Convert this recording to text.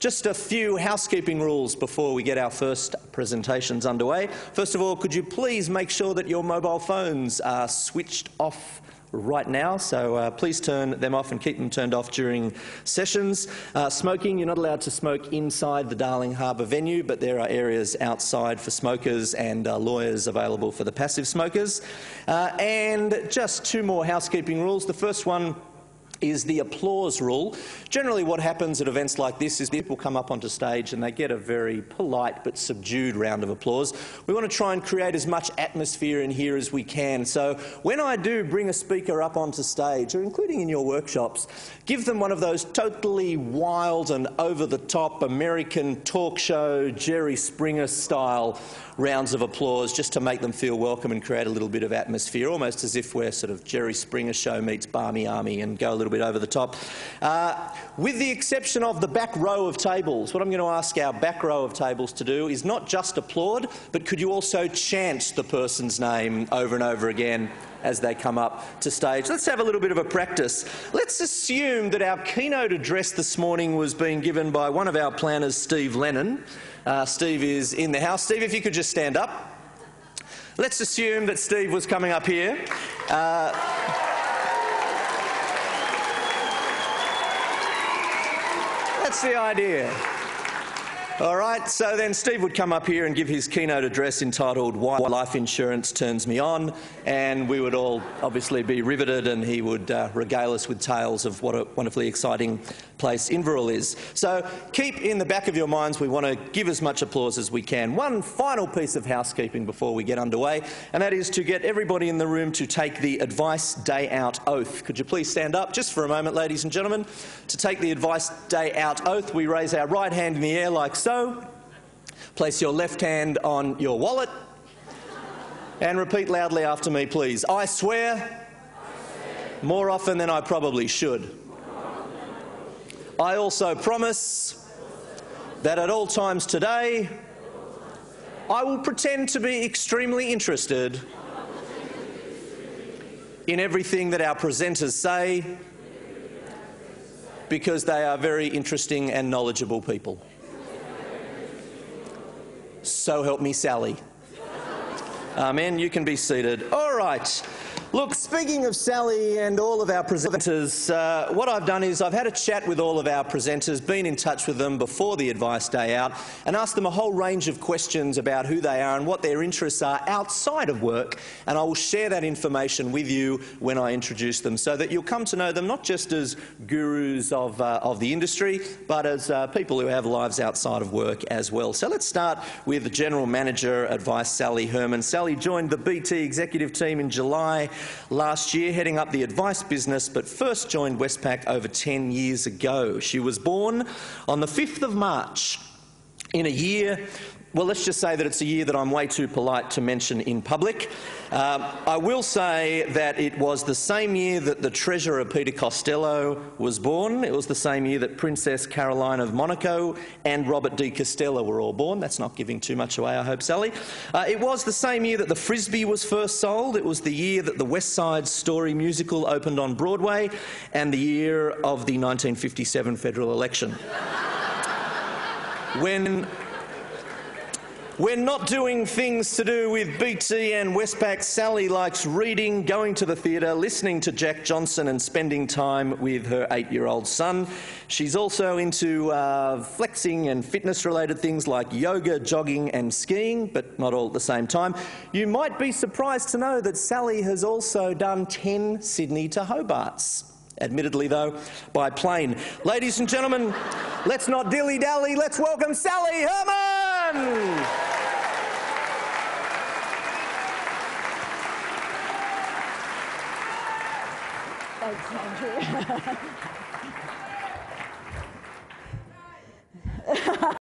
Just a few housekeeping rules before we get our first presentations underway. First of all, could you please make sure that your mobile phones are switched off right now, so please turn them off and keep them turned off during sessions. Smoking, you're not allowed to smoke inside the Darling Harbour venue, but there are areas outside for smokers and lawyers available for the passive smokers. And just two more housekeeping rules. The first one is the applause rule. Generally what happens at events like this is people come up onto stage and they get a very polite but subdued round of applause. We want to try and create as much atmosphere in here as we can. So when I do bring a speaker up onto stage, or including in your workshops, give them one of those totally wild and over-the-top American talk show, Jerry Springer style rounds of applause, just to make them feel welcome and create a little bit of atmosphere, almost as if we're sort of Jerry Springer show meets Barmy Army, and go a little bit over the top. With the exception of the back row of tables, what I'm going to ask our back row of tables to do is not just applaud, but could you also chant the person's name over and over again as they come up to stage. Let's have a little bit of a practice. Let's assume that our keynote address this morning was being given by one of our planners, Steve Lennon. Steve is in the house. Steve, if you could just stand up. Let's assume that Steve was coming up here. That's the idea. All right, so then Steve would come up here and give his keynote address entitled "Why Life Insurance Turns Me On," and we would all obviously be riveted, and he would regale us with tales of what a wonderfully exciting place Inverell is. So keep in the back of your minds, we want to give as much applause as we can. One final piece of housekeeping before we get underway, and that is to get everybody in the room to take the Advice Day Out oath. Could you please stand up just for a moment, ladies and gentlemen? To take the Advice Day Out oath, we raise our right hand in the air like so. Place your left hand on your wallet and repeat loudly after me, please. I swear more often than I probably should. I also promise that at all times today I will pretend to be extremely interested in everything that our presenters say, because they are very interesting and knowledgeable people. So help me, Sally. Amen. You can be seated. All right. Look, speaking of Sally and all of our presenters, what I've done is I've had a chat with all of our presenters, been in touch with them before the Advice Day Out, and asked them a whole range of questions about who they are and what their interests are outside of work, and I will share that information with you when I introduce them, so that you'll come to know them not just as gurus of the industry, but as people who have lives outside of work as well. So let's start with the General Manager Advice, Sally Herman. Sally joined the BT executive team in July last year, heading up the advice business, but first joined Westpac over 10 years ago. She was born on the 5th of March in a year, well, let's just say that it's a year that I'm way too polite to mention in public. I will say that it was the same year that the Treasurer Peter Costello was born. It was the same year that Princess Caroline of Monaco and Robert D. Costello were all born. That's not giving too much away, I hope, Sally. It was the same year that the Frisbee was first sold. It was the year that the West Side Story musical opened on Broadway, and the year of the 1957 federal election. When not doing things to do with BT and Westpac, Sally likes reading, going to the theatre, listening to Jack Johnson and spending time with her 8-year-old son. She's also into flexing and fitness-related things like yoga, jogging and skiing, but not all at the same time. You might be surprised to know that Sally has also done 10 Sydney to Hobarts. Admittedly, though, by plane. Ladies and gentlemen, let's not dilly-dally, let's welcome Sally Herman! Thanks, Andrew.